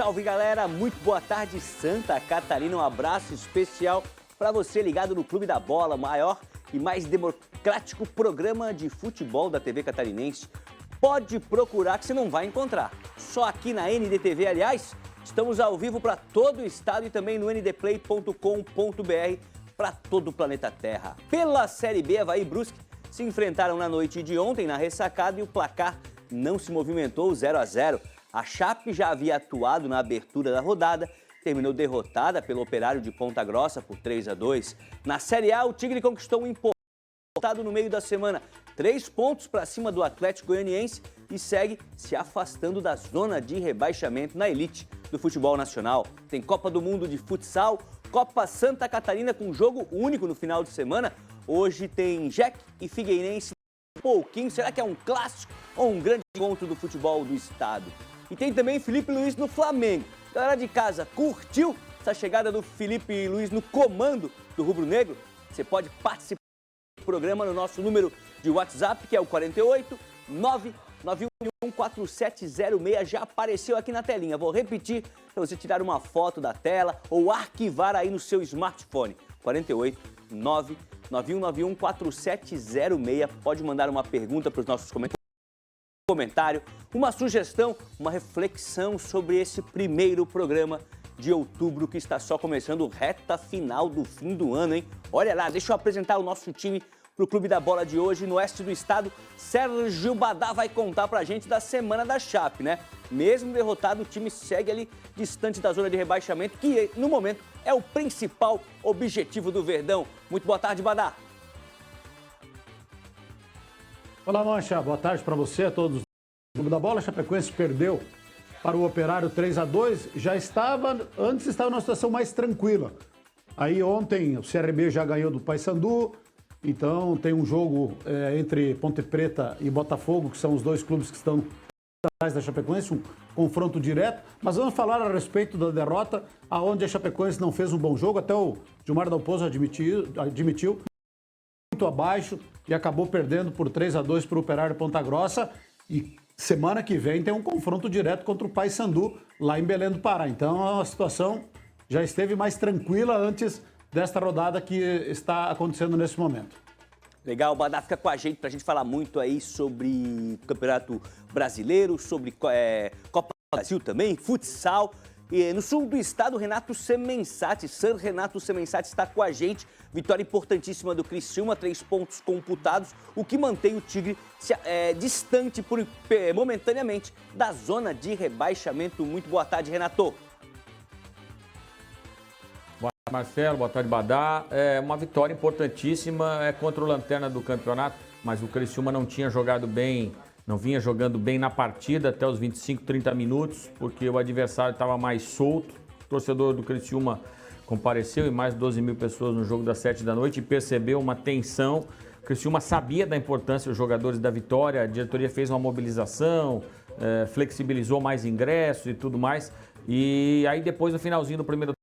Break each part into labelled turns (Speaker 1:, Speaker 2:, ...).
Speaker 1: salve galera, muito boa tarde Santa Catarina, um abraço especial para você ligado no Clube da Bola, maior e mais democrático programa de futebol da TV catarinense. Pode procurar que você não vai encontrar, só aqui na NDTV, aliás, estamos ao vivo para todo o estado e também no ndplay.com.br para todo o planeta Terra. Pela Série B, Avaí e Brusque se enfrentaram na noite de ontem na ressacada e o placar não se movimentou, 0-0. A Chape já havia atuado na abertura da rodada, terminou derrotada pelo Operário de Ponta Grossa por 3-2. Na Série A, o Tigre conquistou um empatado no meio da semana, 3 pontos para cima do Atlético Goianiense e segue se afastando da zona de rebaixamento na elite do futebol nacional. Tem Copa do Mundo de futsal, Copa Santa Catarina com jogo único no final de semana. Hoje tem Jack e Figueirense um pouquinho. Será que é um clássico ou um grande encontro do futebol do estado? E tem também Felipe Luiz no Flamengo. Galera de casa, curtiu essa chegada do Felipe Luiz no comando do Rubro Negro? Você pode participar do programa no nosso número de WhatsApp, que é o 48 9914706. Já apareceu aqui na telinha. Vou repetir para você tirar uma foto da tela ou arquivar aí no seu smartphone. 48 991914706. Pode mandar uma pergunta para os nossos comentário, uma sugestão, uma reflexão sobre esse primeiro programa de outubro que está só começando, reta final do fim do ano, hein? Olha lá, deixa eu apresentar o nosso time para o Clube da Bola de hoje. No oeste do estado, Sérgio Badá vai contar pra gente da semana da Chape, né? Mesmo derrotado, o time segue ali distante da zona de rebaixamento, que no momento é o principal objetivo do Verdão. Muito boa tarde, Badá.
Speaker 2: Olá, Mancha. Boa tarde para você, a todos. O Clube da Bola, Chapecoense perdeu para o Operário 3-2. Antes estava numa situação mais tranquila. Aí ontem o CRB já ganhou do Paysandu. Então tem um jogo entre Ponte Preta e Botafogo, que são os dois clubes que estão atrás da Chapecoense, um confronto direto. Mas vamos falar a respeito da derrota, aonde a Chapecoense não fez um bom jogo. Até o Gilmar Dalpozo admitiu muito abaixo e acabou perdendo por 3-2 para o Operário Ponta Grossa. E semana que vem tem um confronto direto contra o Paysandu lá em Belém do Pará. Então a situação já esteve mais tranquila antes desta rodada que está acontecendo nesse momento.
Speaker 1: Legal, o Badá fica com a gente para a gente falar muito aí sobre Campeonato Brasileiro, sobre Copa do Brasil também, futsal. E no sul do estado, Renato Semensati, Sir Renato Semensati está com a gente. Vitória importantíssima do Criciúma, 3 pontos computados, o que mantém o Tigre distante momentaneamente da zona de rebaixamento. Muito boa tarde, Renato.
Speaker 3: Boa tarde, Marcelo. Boa tarde, Badá. Uma vitória importantíssima contra o Lanterna do campeonato, mas o Criciúma não tinha jogado bem. Não vinha jogando bem na partida até os 25, 30 minutos, porque o adversário estava mais solto. O torcedor do Criciúma compareceu e mais de 12 mil pessoas no jogo das 7 da noite e percebeu uma tensão. O Criciúma sabia da importância dos jogadores da vitória, a diretoria fez uma mobilização, flexibilizou mais ingressos e tudo mais. E aí depois, no finalzinho do primeiro tempo,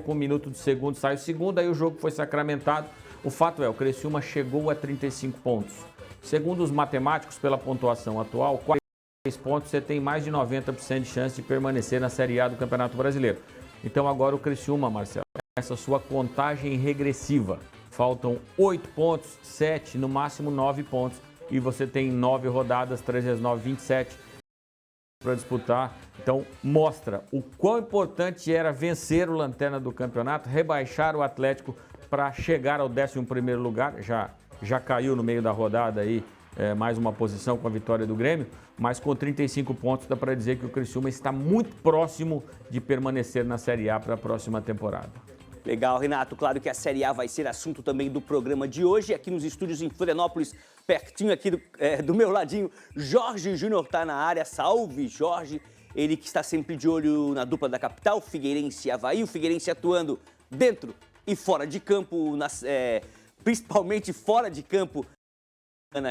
Speaker 3: com 1 minuto de segundo, sai o segundo, aí o jogo foi sacramentado. O fato é, o Criciúma chegou a 35 pontos. Segundo os matemáticos, pela pontuação atual, 43 pontos, você tem mais de 90% de chance de permanecer na Série A do Campeonato Brasileiro. Então agora o Criciúma, Marcelo, essa sua contagem regressiva. Faltam 8 pontos, 7, no máximo 9 pontos. E você tem 9 rodadas, 3 vezes 9, 27 para disputar. Então mostra o quão importante era vencer o Lanterna do campeonato, rebaixar o Atlético para chegar ao 11º lugar. Já caiu no meio da rodada aí, mais uma posição com a vitória do Grêmio, mas com 35 pontos dá para dizer que o Criciúma está muito próximo de permanecer na Série A para a próxima temporada.
Speaker 1: Legal, Renato. Claro que a Série A vai ser assunto também do programa de hoje. Aqui nos estúdios em Florianópolis, pertinho aqui do meu ladinho, Jorge Júnior está na área. Salve, Jorge. Ele que está sempre de olho na dupla da capital, Figueirense e Avaí. O Figueirense atuando dentro e fora de campo, principalmente fora de campo,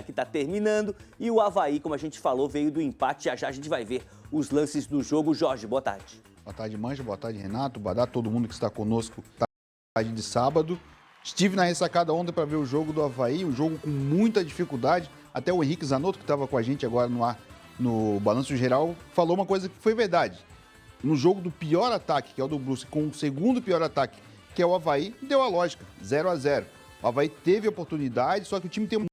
Speaker 1: que está terminando. E o Avaí, como a gente falou, veio do empate. Já já a gente vai ver os lances do jogo. Jorge, boa tarde.
Speaker 4: Boa tarde, Manja. Boa tarde, Renato. Badá, todo mundo que está conosco tarde de sábado. Estive na ressacada ontem para ver o jogo do Avaí, um jogo com muita dificuldade. Até o Henrique Zanotto, que estava com a gente agora no Balanço Geral, falou uma coisa que foi verdade. no jogo do pior ataque, que é o do Brusque, com o segundo pior ataque, que é o Avaí, deu a lógica, 0-0. O Avaí teve oportunidade, só que o time tem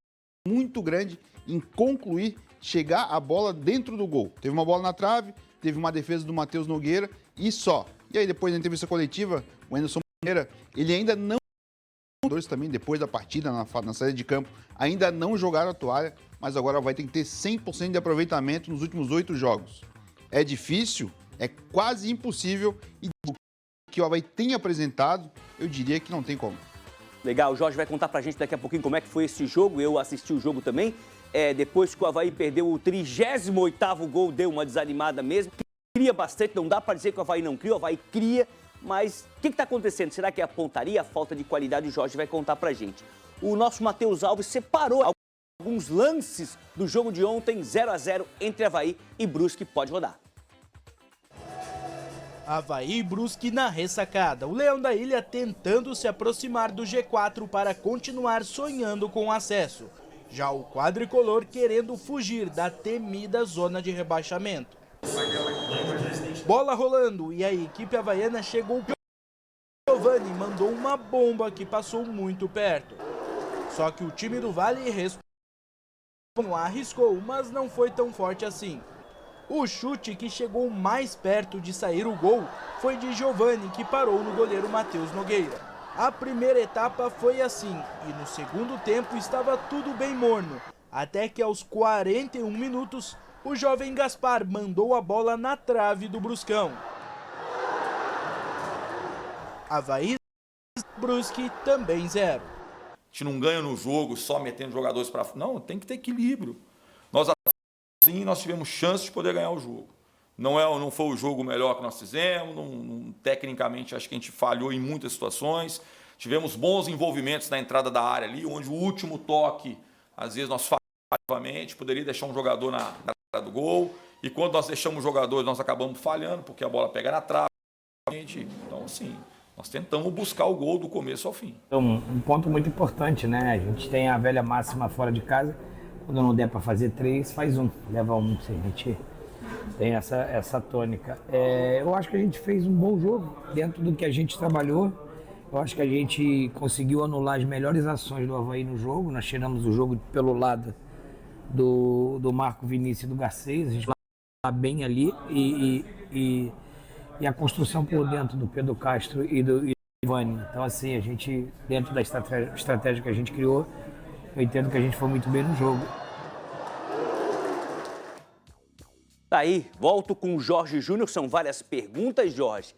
Speaker 4: muito grande em concluir, chegar a bola dentro do gol. Teve uma bola na trave, teve uma defesa do Matheus Nogueira e só. E aí depois da entrevista coletiva, o Anderson Moreira, ele ainda não... também, depois da partida, na saída de campo, ainda não jogaram a toalha, mas agora vai ter que ter 100% de aproveitamento nos últimos 8 jogos. É difícil, é quase impossível, e o que o Avaí tem apresentado, eu diria que não tem como.
Speaker 1: Legal, o Jorge vai contar pra gente daqui a pouquinho como é que foi esse jogo, eu assisti o jogo também. Depois que o Avaí perdeu o 38º gol, deu uma desanimada mesmo. Cria bastante, não dá pra dizer que o Avaí não cria, o Avaí cria, mas o que está acontecendo? Será que é a pontaria, a falta de qualidade? O Jorge vai contar pra gente. O nosso Matheus Alves separou alguns lances do jogo de ontem, 0-0 entre Avaí e Brusque. Pode rodar.
Speaker 5: Avaí e Brusque na ressacada. O Leão da Ilha tentando se aproximar do G4 para continuar sonhando com o acesso. Já o quadricolor querendo fugir da temida zona de rebaixamento. Bola rolando e a equipe havaiana chegou. Giovani mandou uma bomba que passou muito perto. Só que o time do Vale arriscou, mas não foi tão forte assim. O chute que chegou mais perto de sair o gol foi de Giovani, que parou no goleiro Matheus Nogueira. A primeira etapa foi assim, e no segundo tempo estava tudo bem morno, até que aos 41 minutos, o jovem Gaspar mandou a bola na trave do Bruscão. Avaí, Brusque também 0.
Speaker 6: A gente não ganha no jogo só metendo jogadores para... Não, tem que ter equilíbrio. Nós tivemos chance de poder ganhar o jogo. Não foi o jogo melhor que nós fizemos, tecnicamente acho que a gente falhou em muitas situações. Tivemos bons envolvimentos na entrada da área ali, onde o último toque, às vezes nós falhamos, poderia deixar um jogador na área do gol. E quando nós deixamos o jogador, nós acabamos falhando, porque a bola pega na trave. Então, assim, nós tentamos buscar o gol do começo ao fim.
Speaker 7: Um ponto muito importante, né? A gente tem a velha máxima fora de casa. Quando não der para fazer 3, faz 1. Leva 1, a gente tem essa tônica. Eu acho que a gente fez um bom jogo dentro do que a gente trabalhou. Eu acho que a gente conseguiu anular as melhores ações do Avaí no jogo. Nós tiramos o jogo pelo lado do Marco Vinícius e do Garcês. A gente está bem ali e a construção por dentro do Pedro Castro e do Ivani. Então, assim, a gente, dentro da estratégia que a gente criou, eu entendo que a gente foi muito bem no jogo.
Speaker 1: Tá aí, volto com o Jorge Júnior, são várias perguntas, Jorge.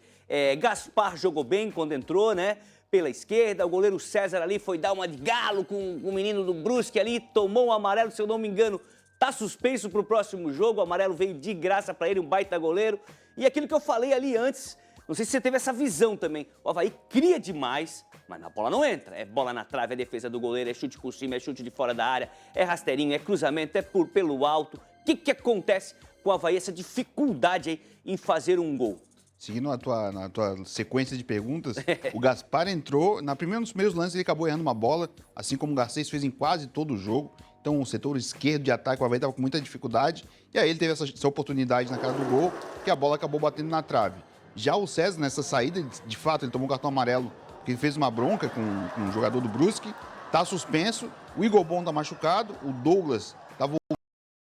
Speaker 1: Gaspar jogou bem quando entrou, né? Pela esquerda, o goleiro César ali foi dar uma de galo com o menino do Brusque ali, tomou um amarelo, se eu não me engano, tá suspenso pro próximo jogo, o amarelo veio de graça para ele, um baita goleiro. E aquilo que eu falei ali antes, não sei se você teve essa visão também, o Avaí cria demais, mas a bola não entra. É bola na trave, é defesa do goleiro, é chute por cima, é chute de fora da área, é rasteirinho, é cruzamento, é pelo alto. O que acontece com o Avaí, essa dificuldade aí em fazer um gol?
Speaker 4: Seguindo na tua sequência de perguntas, o Gaspar entrou, nos primeiros lances ele acabou errando uma bola, assim como o Garcês fez em quase todo o jogo. Então o setor esquerdo de ataque, o Avaí estava com muita dificuldade, e aí ele teve essa oportunidade na cara do gol, que a bola acabou batendo na trave. Já o César, nessa saída, de fato, ele tomou um cartão amarelo, porque ele fez uma bronca com um jogador do Brusque, está suspenso, o Igor Bon está machucado, o Douglas está voltando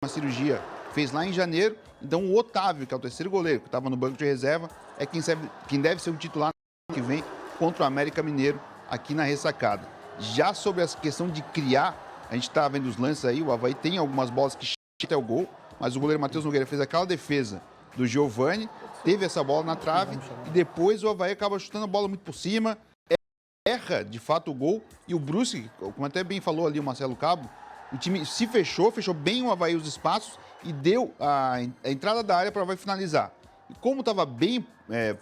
Speaker 4: uma cirurgia, fez lá em janeiro, então o Otávio, que é o terceiro goleiro, que estava no banco de reserva, é quem deve ser o titular no ano que vem contra o América Mineiro, aqui na ressacada. Já sobre a questão de criar, a gente está vendo os lances aí, o Avaí tem algumas bolas que chegam até o gol, mas o goleiro Matheus Nogueira fez aquela defesa do Giovani, teve essa bola na trave e depois o Avaí acaba chutando a bola muito por cima, erra de fato o gol e o Brusque, como até bem falou ali o Marcelo Cabo, o time se fechou bem o Avaí os espaços e deu a entrada da área para o Avaí finalizar. E como estava bem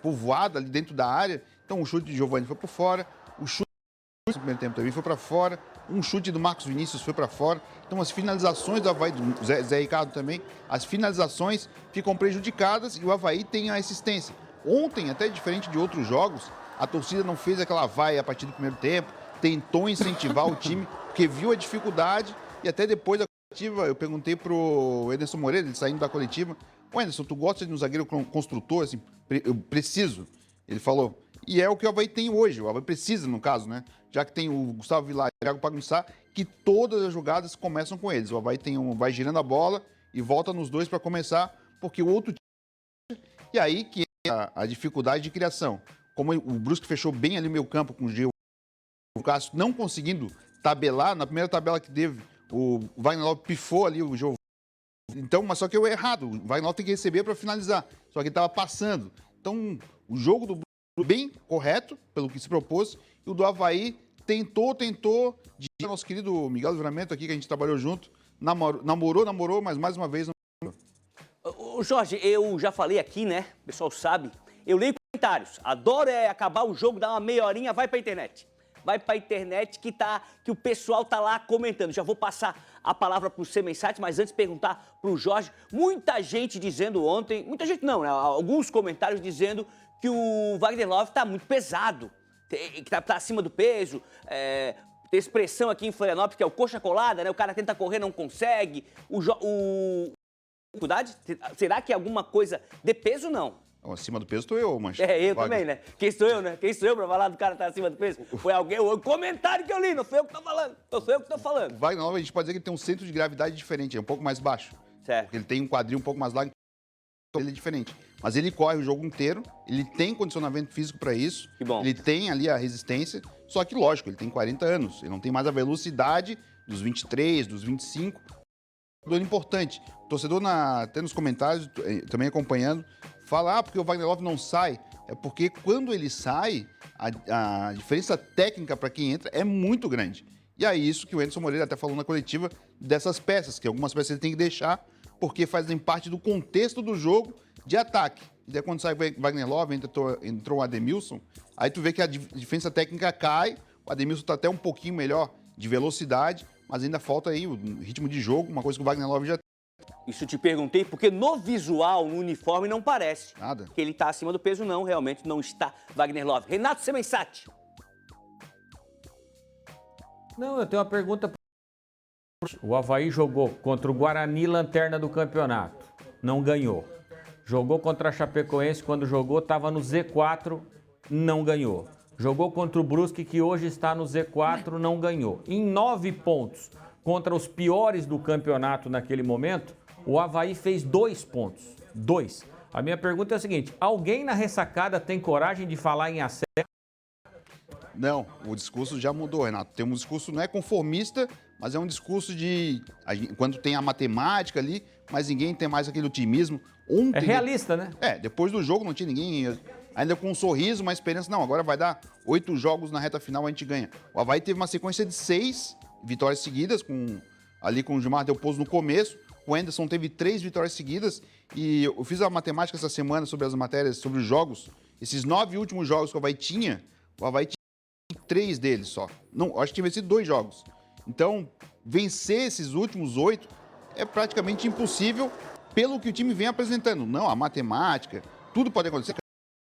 Speaker 4: povoada ali dentro da área, então o chute de Giovani foi por fora, o chute no primeiro tempo também foi para fora, um chute do Marcos Vinícius foi para fora. Então as finalizações do Avaí, do Zé Ricardo também, as finalizações ficam prejudicadas e o Avaí tem a assistência. Ontem, até diferente de outros jogos, a torcida não fez aquela vaia a partir do primeiro tempo, tentou incentivar o time, porque viu a dificuldade e até depois Eu perguntei pro Ederson Moreira, ele saindo da coletiva, ô Ederson, tu gosta de um zagueiro construtor, assim, eu preciso? Ele falou, e é o que o Avaí tem hoje, o Avaí precisa, no caso, né? Já que tem o Gustavo Vilar e o Thiago Pagunçá, que todas as jogadas começam com eles. O Avaí vai girando a bola e volta nos dois para começar, porque o outro... E aí que é a dificuldade de criação. Como o Brusque fechou bem ali o meio campo com o Gil, o Cássio não conseguindo tabelar, na primeira tabela que teve, o Wagner pifou ali o jogo. Então, mas só que eu errado. O Wagner tem que receber para finalizar. Só que ele estava passando. Então, o jogo do Brusque bem correto, pelo que se propôs, e o do Avaí tentou, de nosso querido Miguel Livramento aqui, que a gente trabalhou junto, namorou, mas mais uma vez não.
Speaker 1: Ô Jorge, eu já falei aqui, né? O pessoal sabe. Eu leio comentários. Adoro acabar o jogo, dar uma meia horinha, vai pra internet. Vai pra internet que o pessoal tá lá comentando. Já vou passar a palavra pro Semençati, mas antes perguntar pro Jorge. Muita gente dizendo ontem, muita gente não, né? Alguns comentários dizendo que o Wagner Love tá muito pesado, que tá acima do peso. Tem expressão aqui em Florianópolis que é o coxa colada, né? O cara tenta correr, não consegue. Dificuldade? Será que é alguma coisa de peso, não?
Speaker 4: Acima do peso tô eu, Mancha.
Speaker 1: Eu também, né? Quem sou eu, né? Quem sou eu pra falar do cara tá acima do peso? Foi alguém, o comentário que eu li, não foi eu que tô falando. Não sou eu que tô falando.
Speaker 4: O Wagner Love, a gente pode dizer que ele tem um centro de gravidade diferente, é um pouco mais baixo.
Speaker 1: Certo.
Speaker 4: Porque ele tem um quadril um pouco mais largo, ele é diferente. Mas ele corre o jogo inteiro, ele tem condicionamento físico para isso.
Speaker 1: Que bom.
Speaker 4: Ele tem ali a resistência, só que, lógico, ele tem 40 anos. Ele não tem mais a velocidade dos 23, dos 25. Importante. O torcedor, até nos comentários, também acompanhando, fala, porque o Wagner Love não sai. É porque quando ele sai, a diferença técnica para quem entra é muito grande. E é isso que o Ederson Moreira até falou na coletiva dessas peças, que algumas peças ele tem que deixar, porque fazem parte do contexto do jogo de ataque. E daí quando sai o Wagner Love, entrou o Ademilson, aí tu vê que a diferença técnica cai, o Ademilson tá até um pouquinho melhor de velocidade, mas ainda falta aí o ritmo de jogo, uma coisa que o Wagner Love já tem.
Speaker 1: Isso te perguntei, porque no visual, no uniforme, não parece.
Speaker 4: Nada.
Speaker 1: Que ele tá acima do peso, não, realmente não está Wagner Love. Renato Semençati.
Speaker 3: Não, eu tenho uma pergunta. O Avaí jogou contra o Guarani, lanterna do campeonato. Não ganhou. Jogou contra a Chapecoense, quando jogou, estava no Z4, não ganhou. Jogou contra o Brusque, que hoje está no Z4, não ganhou. Em 9 pontos contra os piores do campeonato naquele momento, o Avaí fez 2 pontos. 2. A minha pergunta é a seguinte, alguém na ressacada tem coragem de falar em acesso?
Speaker 4: Não, o discurso já mudou, Renato. Tem um discurso, não é conformista, mas é um discurso de... Quando tem a matemática ali, mas ninguém tem mais aquele otimismo. Ontem,
Speaker 3: é realista, né?
Speaker 4: Depois do jogo não tinha ninguém... Ainda com um sorriso, uma esperança. Não, agora vai dar 8 jogos na reta final, a gente ganha. O Avaí teve uma sequência de 6 vitórias seguidas, ali com o Gilmar Delpozo no começo. O Anderson teve 3 vitórias seguidas. E eu fiz a matemática essa semana sobre as matérias, sobre os jogos. Esses 9 últimos jogos que o Avaí tinha 3 deles só. Não, acho que tinha vencido 2 jogos. Então, vencer esses últimos 8 é praticamente impossível pelo que o time vem apresentando. Não, a matemática, tudo pode acontecer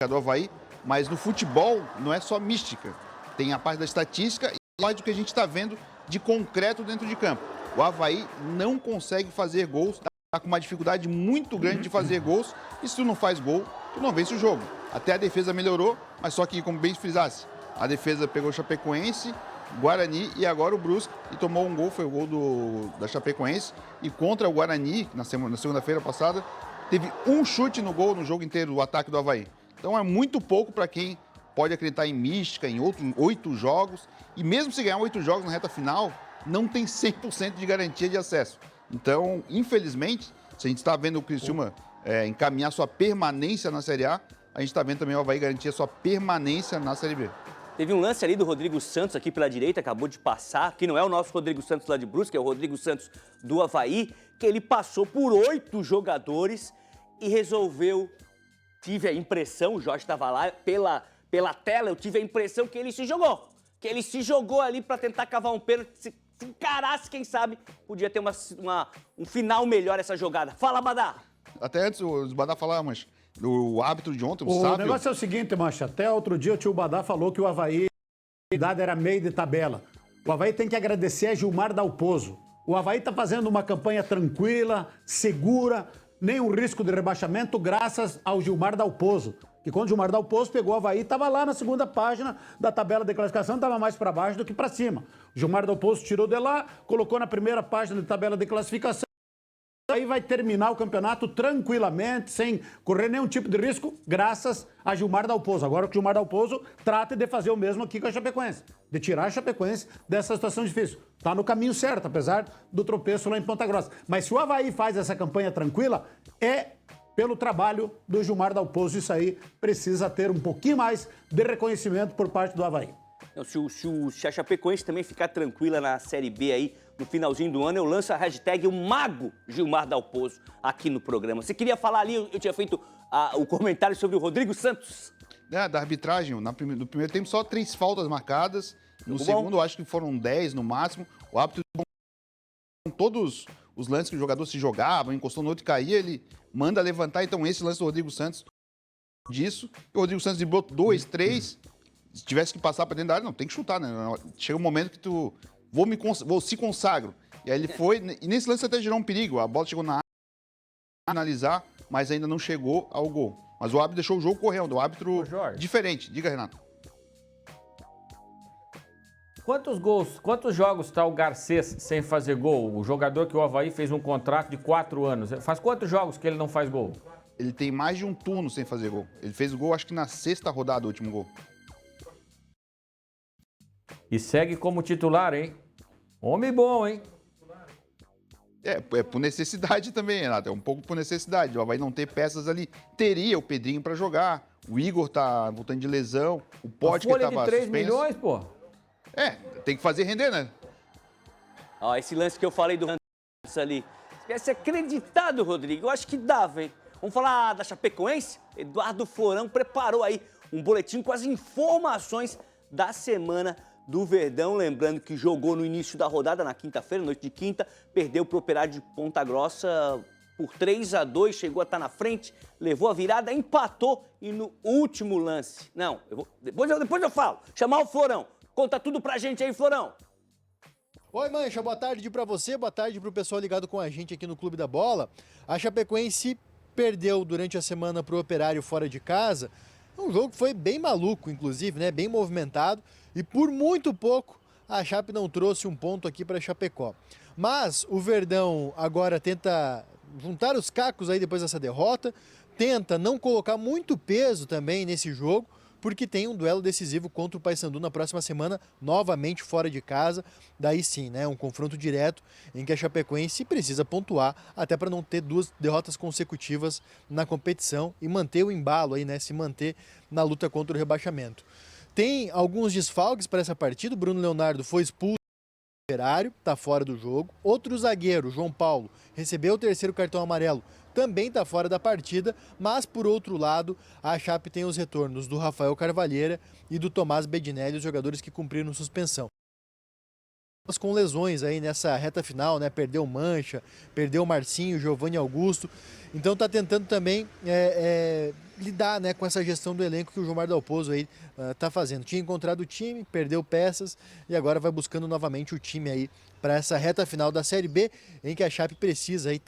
Speaker 4: do Avaí, mas no futebol não é só mística. Tem a parte da estatística e a do que a gente está vendo de concreto dentro de campo. O Avaí não consegue fazer gols, está com uma dificuldade muito grande de fazer gols, e se tu não faz gol, tu não vence o jogo. Até a defesa melhorou, mas só que, como bem frisasse, a defesa pegou o Chapecoense, Guarani e agora o Brusque, e tomou um gol, foi o gol da Chapecoense, e contra o Guarani, na segunda-feira passada, teve um chute no gol no jogo inteiro do ataque do Avaí. Então é muito pouco para quem pode acreditar em mística, em 8 jogos. E mesmo se ganhar 8 jogos na reta final, não tem 100% de garantia de acesso. Então, infelizmente, se a gente está vendo o Criciúma encaminhar sua permanência na Série A, a gente está vendo também o Avaí garantir a sua permanência na Série B.
Speaker 1: Teve um lance ali do Rodrigo Santos aqui pela direita, acabou de passar, que não é o nosso Rodrigo Santos lá de Brusque, é o Rodrigo Santos do Avaí, que ele passou por 8 jogadores e resolveu... Tive a impressão, o Jorge estava lá, pela tela, eu tive a impressão que ele se jogou. Que ele se jogou ali para tentar cavar um pênalti. Se encarasse, quem sabe, podia ter um final melhor essa jogada. Fala, Badá!
Speaker 4: Até antes o Badá falar, mas o árbitro de ontem,
Speaker 2: o negócio é o seguinte, Mancha, até outro dia o tio Badá falou que o Avaí, a idade era meio de tabela. O Avaí tem que agradecer a Gilmar Dalpozo. O Avaí está fazendo uma campanha tranquila, segura, nenhum risco de rebaixamento, graças ao Gilmar Dalpozo. Que quando o Gilmar Dalpozo pegou o Avaí, estava lá na segunda página da tabela de classificação, estava mais para baixo do que para cima. O Gilmar Dalpozo tirou de lá, colocou na primeira página da tabela de classificação. Aí vai terminar o campeonato tranquilamente, sem correr nenhum tipo de risco, graças a Gilmar Dalpozo. Agora o Gilmar Dalpozo trata de fazer o mesmo aqui com a Chapecoense, de tirar a Chapecoense dessa situação difícil. Está no caminho certo, apesar do tropeço lá em Ponta Grossa. Mas se o Avaí faz essa campanha tranquila, é pelo trabalho do Gilmar Dalpozo. Isso aí precisa ter um pouquinho mais de reconhecimento por parte do Avaí.
Speaker 1: Se a Chapecoense também ficar tranquila na Série B aí, no finalzinho do ano, eu lanço a hashtag o Mago Gilmar Dalpozo aqui no programa. Você queria falar ali, eu tinha feito o comentário sobre o Rodrigo Santos.
Speaker 4: Da arbitragem, no primeiro tempo só 3 faltas marcadas, no
Speaker 1: Muito
Speaker 4: segundo
Speaker 1: bom.
Speaker 4: eu acho que foram 10 no máximo. O árbitro, com todos os lances que o jogador se jogava, encostou no outro e caía, ele manda levantar. Então esse lance do Rodrigo Santos, disso, o Rodrigo Santos driblou 2, 3, se tivesse que passar para dentro da área, não, tem que chutar, né? Chega um momento que tu... Vou se consagro. E aí ele foi, e nesse lance até gerou um perigo. A bola chegou na área, analisar, mas ainda não chegou ao gol. Mas o árbitro deixou o jogo correndo, o árbitro diferente. Diga, Renato.
Speaker 3: Quantos jogos está o Garcês sem fazer gol? O jogador que o Avaí fez um contrato de 4 anos. Faz quantos jogos que ele não faz gol?
Speaker 4: Ele tem mais de um turno sem fazer gol. Ele fez o gol, acho que na 6ª rodada, o último gol.
Speaker 3: E segue como titular, hein? Homem bom, hein?
Speaker 4: É por necessidade também, Renato. É um pouco por necessidade. O Avaí não ter peças ali. Teria o Pedrinho para jogar. O Igor tá voltando de lesão. O Pote que
Speaker 3: folha
Speaker 4: tava
Speaker 3: de 3
Speaker 4: suspenso.
Speaker 3: milhões, pô.
Speaker 4: Tem que fazer render, né?
Speaker 1: Ó, esse lance que eu falei do Santos ali. Se tivesse acreditado, Rodrigo, eu acho que dava, hein? Vamos falar da Chapecoense? Eduardo Florão preparou aí um boletim com as informações da semana do Verdão, lembrando que jogou no início da rodada, na quinta-feira, noite de quinta, perdeu para o Operário de Ponta Grossa por 3-2, chegou a estar na frente, levou a virada, empatou e no último lance... Não, depois eu falo, chamar o Florão, conta tudo pra gente aí, Florão.
Speaker 8: Oi, Mancha, boa tarde pra você, boa tarde pro pessoal ligado com a gente aqui no Clube da Bola. A Chapecoense perdeu durante a semana pro Operário fora de casa. Um jogo que foi bem maluco, inclusive, né? Bem movimentado. E por muito pouco a Chape não trouxe um ponto aqui para Chapecó. Mas o Verdão agora tenta juntar os cacos aí depois dessa derrota. Tenta não colocar muito peso também nesse jogo, porque tem um duelo decisivo contra o Paysandu na próxima semana, novamente fora de casa. Daí sim, né? Um confronto direto em que a Chapecoense precisa pontuar, até para não ter 2 derrotas consecutivas na competição e manter o embalo aí, né? Se manter na luta contra o rebaixamento. Tem alguns desfalques para essa partida. O Bruno Leonardo foi expulso do Operário, está fora do jogo. Outro zagueiro, João Paulo, recebeu o 3º cartão amarelo, também está fora da partida, mas por outro lado, a Chape tem os retornos do Rafael Carvalheira e do Tomás Bedinelli, os jogadores que cumpriram suspensão. Com lesões aí nessa reta final, né? Perdeu o Mancha, perdeu o Marcinho, o Giovanni Augusto. Então tá tentando também lidar, né, com essa gestão do elenco que o Gilmar Dalpozo aí tá fazendo. Tinha encontrado o time, perdeu peças e agora vai buscando novamente o time aí para essa reta final da Série B, em que a Chape precisa aí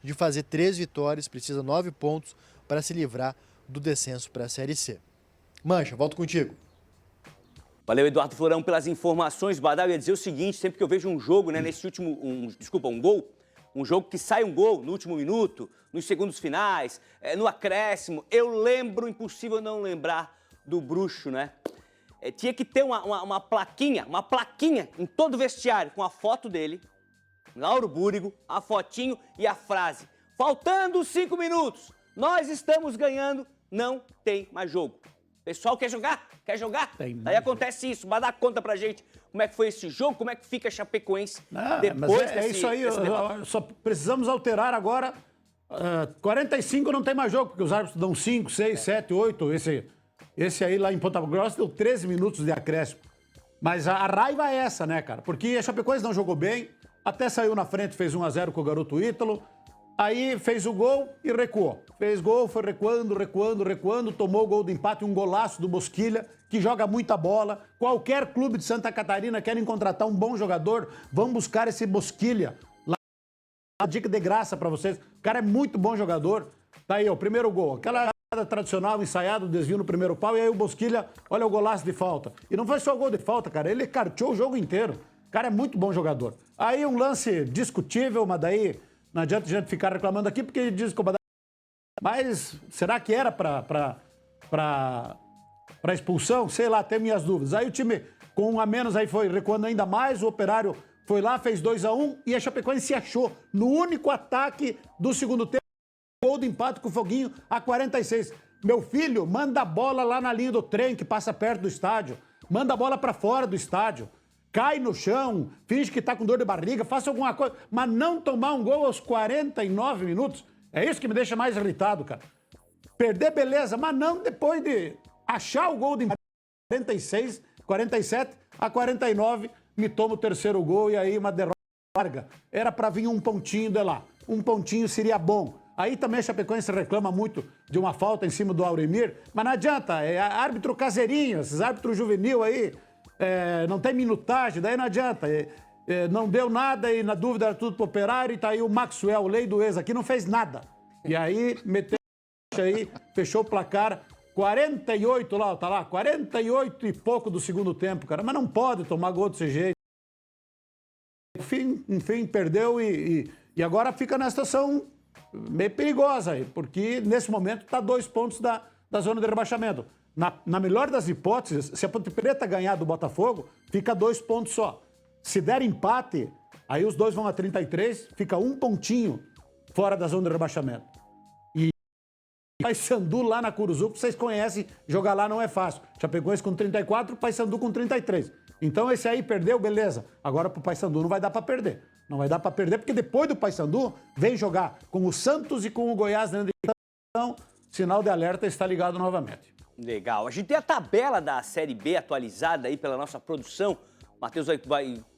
Speaker 8: de fazer 3 vitórias, precisa 9 pontos para se livrar do descenso para a Série C. Mancha, volto contigo.
Speaker 1: Valeu, Eduardo Florão, pelas informações. Badal, ia dizer o seguinte, sempre que eu vejo um jogo, né, nesse último, um gol, um jogo que sai um gol no último minuto, nos segundos finais, no acréscimo, eu lembro, impossível não lembrar do Bruxo, né? Tinha que ter uma plaquinha em todo o vestiário com a foto dele, Lauro Búrigo, a fotinho e a frase: faltando 5 minutos, nós estamos ganhando, não tem mais jogo. Pessoal, quer jogar? Quer jogar? Aí acontece isso. Mas dá conta pra gente como é que foi esse jogo, como é que fica a Chapecoense depois
Speaker 2: é isso aí, só precisamos alterar agora. 45 não tem mais jogo, porque os árbitros dão 5, 6, 7, 8. Esse aí lá em Ponta Grossa deu 13 minutos de acréscimo. Mas a raiva é essa, né, cara? Porque a Chapecoense não jogou bem, até saiu na frente, fez 1-0 com o garoto Ítalo. Aí fez o gol e recuou. Fez gol, foi recuando, tomou o gol do empate, um golaço do Bosquilha, que joga muita bola. Qualquer clube de Santa Catarina querem contratar um bom jogador, vão buscar esse Bosquilha. Lá, uma dica de graça pra vocês. O cara é muito bom jogador. Tá aí, ó, o primeiro gol. Aquela tradicional, ensaiado, desvio no primeiro pau, e aí o Bosquilha, olha o golaço de falta. E não foi só gol de falta, cara, ele carteou o jogo inteiro. O cara é muito bom jogador. Aí um lance discutível, mas daí não adianta a gente ficar reclamando aqui, porque diz que o Badá... Mas será que era pra expulsão? Sei lá, tenho minhas dúvidas. Aí o time, com um a menos, aí foi recuando ainda mais, o Operário foi lá, fez 2-1, e a Chapecoense se achou no único ataque do segundo tempo. Gol de empate com o Foguinho a 46. Meu filho, manda a bola lá na linha do trem que passa perto do estádio. Manda a bola pra fora do estádio. Cai no chão, finge que tá com dor de barriga, faça alguma coisa. Mas não tomar um gol aos 49 minutos, é isso que me deixa mais irritado, cara. Perder, beleza, mas não depois de achar o gol de empate 46, 47 a 49, me toma o terceiro gol e aí uma derrota larga. Era pra vir um pontinho de lá. Um pontinho seria bom. Aí também a Chapecoense reclama muito de uma falta em cima do Auremir, mas não adianta, é árbitro caseirinho, esses árbitros juvenil aí, não tem minutagem, daí não adianta. Não deu nada e na dúvida era tudo pro Operário e tá aí o Maxwell, o lei do ex aqui, não fez nada. E aí, meteu aí, fechou o placar, 48 lá, tá lá, 48 e pouco do segundo tempo, cara, mas não pode tomar gol desse jeito. Enfim, perdeu e agora fica na situação meio perigosa aí, porque nesse momento está 2 pontos da zona de rebaixamento. Na melhor das hipóteses, se a Ponte Preta ganhar do Botafogo, fica 2 pontos só. Se der empate, aí os dois vão a 33, fica 1 pontinho fora da zona de rebaixamento. E Paysandu lá na Curuzu, que vocês conhecem, jogar lá não é fácil. Chapecoense com 34, Paysandu com 33. Então esse aí perdeu, beleza. Agora pro Paysandu não vai dar para perder. Não vai dar para perder, porque depois do Paysandu, vem jogar com o Santos e com o Goiás dentro de então, sinal de alerta está ligado novamente.
Speaker 1: Legal. A gente tem a tabela da Série B atualizada aí pela nossa produção. O Matheus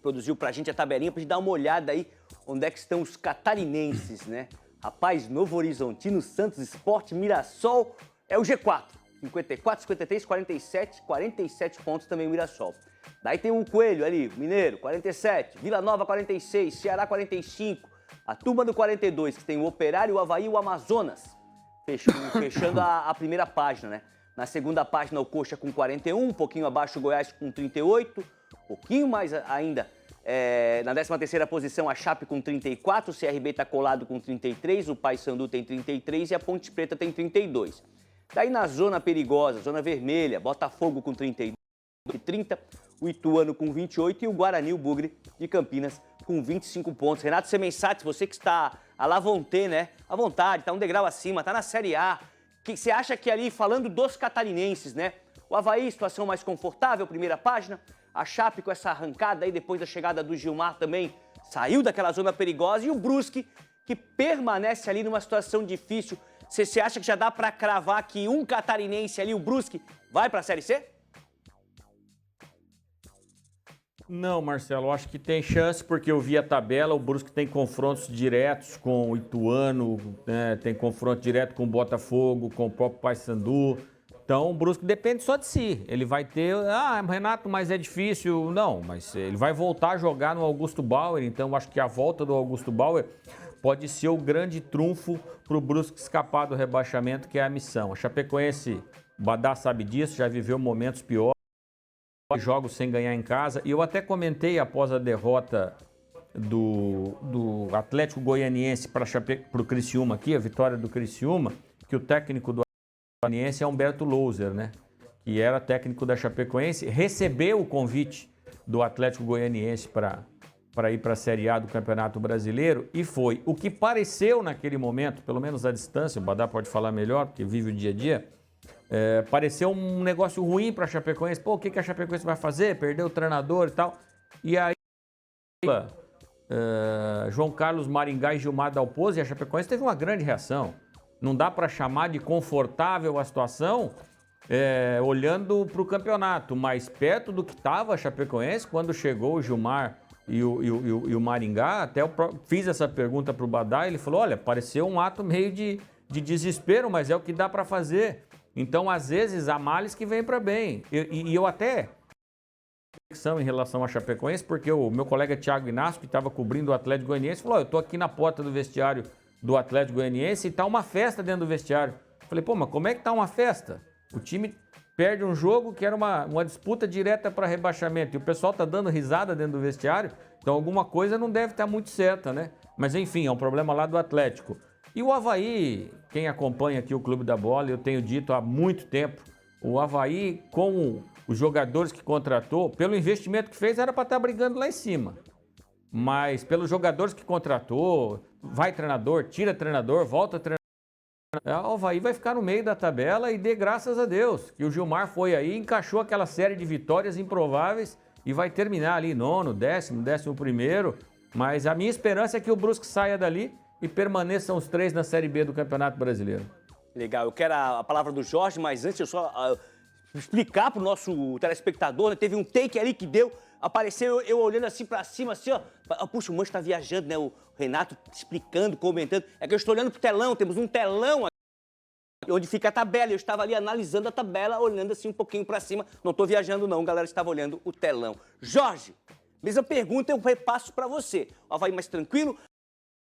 Speaker 1: produziu pra gente a tabelinha pra gente dar uma olhada aí onde é que estão os catarinenses, né? Rapaz, Novo Horizontino, Santos, Sport, Mirassol, é o G4. 54, 53, 47 pontos também o Mirassol. Daí tem um Coelho ali, Mineiro, 47, Vila Nova, 46, Ceará, 45, a turma do 42, que tem o Operário, o Avaí e o Amazonas, fechando a primeira página, né? Na segunda página, o Coxa com 41, um pouquinho abaixo o Goiás com 38, um pouquinho mais ainda, na 13ª posição, a Chape com 34, o CRB está colado com 33, o Paysandu tem 33 e a Ponte Preta tem 32. Daí na zona perigosa, zona vermelha, Botafogo com 32 e 30, o Ituano com 28 e o Guarani, o Bugre de Campinas, com 25 pontos. Renato Semensati, você que está à la vontade, né? À vontade, está um degrau acima, está na Série A. Que você acha que ali, falando dos catarinenses, né? O Avaí, situação mais confortável, primeira página. A Chape com essa arrancada aí depois da chegada do Gilmar também saiu daquela zona perigosa. E o Brusque, que permanece ali numa situação difícil. Você acha que já dá para cravar que um catarinense ali, o Brusque, vai para a Série C?
Speaker 3: Não, Marcelo, acho que tem chance, porque eu vi a tabela, o Brusque tem confrontos diretos com o Ituano, né, tem confronto direto com o Botafogo, com o próprio Paysandu. Então, o Brusque depende só de si. Ele vai ter, Renato, mas é difícil. Não, mas ele vai voltar a jogar no Augusto Bauer, então acho que a volta do Augusto Bauer pode ser o grande trunfo para o Brusque escapar do rebaixamento, que é a missão. A Chapecoense, o Badá sabe disso, já viveu momentos piores. Jogos sem ganhar em casa, e eu até comentei após a derrota do Atlético Goianiense para o Criciúma aqui, a vitória do Criciúma, que o técnico do Goianiense é Humberto Louser, né? Que era técnico da Chapecoense, recebeu o convite do Atlético Goianiense para ir para a Série A do Campeonato Brasileiro, e foi o que pareceu naquele momento, pelo menos à distância, o Badá pode falar melhor, porque vive o dia a dia, pareceu um negócio ruim para a Chapecoense. Pô, o que a Chapecoense vai fazer? Perdeu o treinador e tal. E aí, João Carlos Maringá e Gilmar Dalpozo, e a Chapecoense teve uma grande reação. Não dá para chamar de confortável a situação olhando para o campeonato, mais perto do que estava a Chapecoense quando chegou o Gilmar e o Maringá, até eu fiz essa pergunta para o Badá, ele falou, olha, pareceu um ato meio de desespero, mas é o que dá para fazer. Então, às vezes, há males que vêm para bem. E eu até em relação a Chapecoense, porque o meu colega Thiago Inácio, que estava cobrindo o Atlético Goianiense, falou, eu estou aqui na porta do vestiário do Atlético Goianiense e está uma festa dentro do vestiário. Eu falei, pô, mas como é que está uma festa? O time perde um jogo que era uma disputa direta para rebaixamento e o pessoal está dando risada dentro do vestiário, então alguma coisa não deve estar muito certa, né? Mas enfim, é um problema lá do Atlético. E o Avaí, quem acompanha aqui o Clube da Bola, eu tenho dito há muito tempo, o Avaí, com os jogadores que contratou, pelo investimento que fez, era para estar brigando lá em cima. Mas pelos jogadores que contratou, vai treinador, tira treinador, volta treinador, o Avaí vai ficar no meio da tabela e dê graças a Deus que o Gilmar foi aí, encaixou aquela série de vitórias improváveis e vai terminar ali 9º, 10º, 11º. Mas a minha esperança é que o Brusque saia dali e permaneçam os 3 na Série B do Campeonato Brasileiro.
Speaker 1: Legal, eu quero a palavra do Jorge, mas antes eu só explicar para o nosso telespectador, né? Teve um take ali que deu, apareceu eu olhando assim para cima, assim, ó. Puxa, o Mancho tá viajando, né? O Renato explicando, comentando. É que eu estou olhando pro telão, temos um telão aqui, onde fica a tabela. Eu estava ali analisando a tabela, olhando assim um pouquinho para cima. Não estou viajando não, galera, estava olhando o telão. Jorge, mesma pergunta, eu repasso para você. O Avaí mais tranquilo?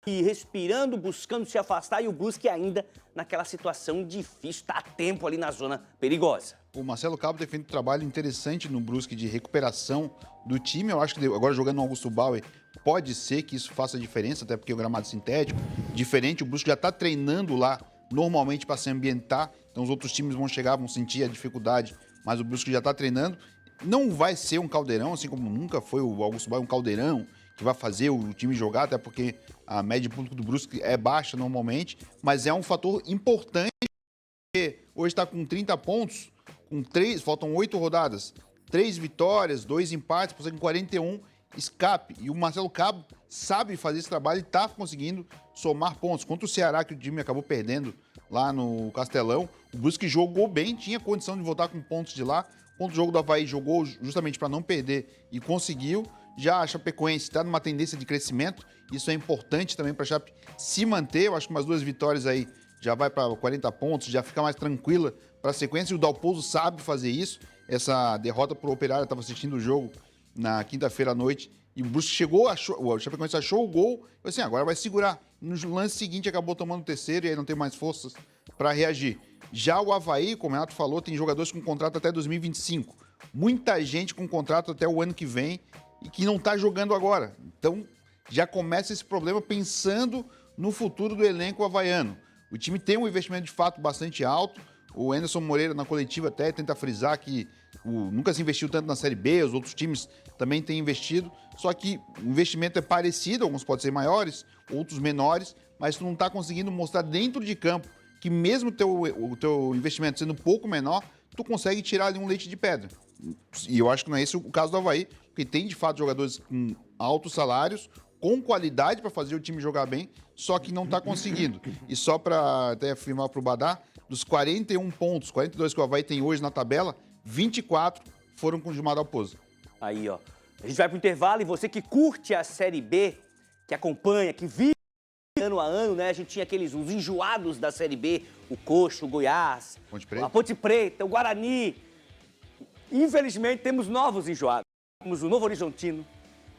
Speaker 1: E respirando, buscando se afastar, e o Brusque ainda naquela situação difícil, está a tempo ali na zona perigosa.
Speaker 4: O Marcelo Cabo tem feito um trabalho interessante no Brusque de recuperação do time. Eu acho que agora jogando no Augusto Bauer, pode ser que isso faça diferença, até porque o gramado sintético, diferente, o Brusque já está treinando lá normalmente para se ambientar, então os outros times vão chegar, vão sentir a dificuldade, mas o Brusque já está treinando. Não vai ser um caldeirão, assim como nunca foi o Augusto Bauer, um caldeirão que vai fazer o time jogar, até porque a média de público do Brusque é baixa normalmente, mas é um fator importante, porque hoje está com 30 pontos, faltam 8 rodadas, 3 vitórias, 2 empates, por 41 escape. E o Marcelo Cabo sabe fazer esse trabalho e está conseguindo somar pontos. Contra o Ceará, que o time acabou perdendo lá no Castelão, o Brusque jogou bem, tinha condição de voltar com pontos de lá. Contra o jogo do Avaí, jogou justamente para não perder e conseguiu. Já a Chapecoense está numa tendência de crescimento, isso é importante também para a Chape se manter. Eu acho que umas 2 vitórias aí já vai para 40 pontos, já fica mais tranquila para a sequência. E o Dalpozo sabe fazer isso. Essa derrota para o Operário, eu estava assistindo o jogo na quinta-feira à noite, e o Brusque chegou, o Chapecoense achou o gol, e assim, agora vai segurar. No lance seguinte acabou tomando o terceiro e aí não tem mais forças para reagir. Já o Avaí, como o Renato falou, tem jogadores com contrato até 2025. Muita gente com contrato até o ano que vem e que não está jogando agora. Então, já começa esse problema pensando no futuro do elenco havaiano. O time tem um investimento de fato bastante alto. O Anderson Moreira, na coletiva, até tenta frisar que nunca se investiu tanto na Série B, os outros times também têm investido. Só que o investimento é parecido, alguns podem ser maiores, outros menores, mas tu não está conseguindo mostrar dentro de campo que mesmo o teu investimento sendo um pouco menor, tu consegue tirar ali um leite de pedra. E eu acho que não é esse o caso do Avaí, porque tem de fato jogadores com altos salários, com qualidade para fazer o time jogar bem, só que não está conseguindo. E só para até afirmar para o Badá, dos 41 pontos, 42 que o Avaí tem hoje na tabela, 24 foram com o Gilmar Dalpozo.
Speaker 1: Aí, ó. A gente vai pro intervalo e você que curte a Série B, que acompanha, que vive ano a ano, né? A gente tinha os enjoados da Série B, o Coxa, o Goiás, a Ponte Preta, o Guarani. Infelizmente, temos novos enjoados. Temos o Novo Horizontino,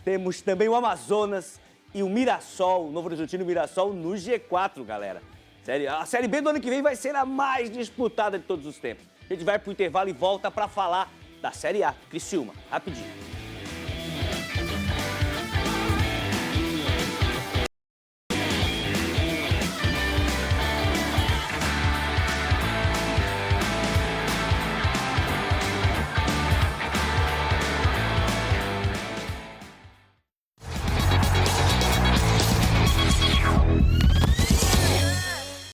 Speaker 1: temos também o Amazonas e o Mirassol, o Novo Horizontino e o Mirassol no G4, galera. A Série B do ano que vem vai ser a mais disputada de todos os tempos. A gente vai pro intervalo e volta para falar da Série A, Criciúma, rapidinho.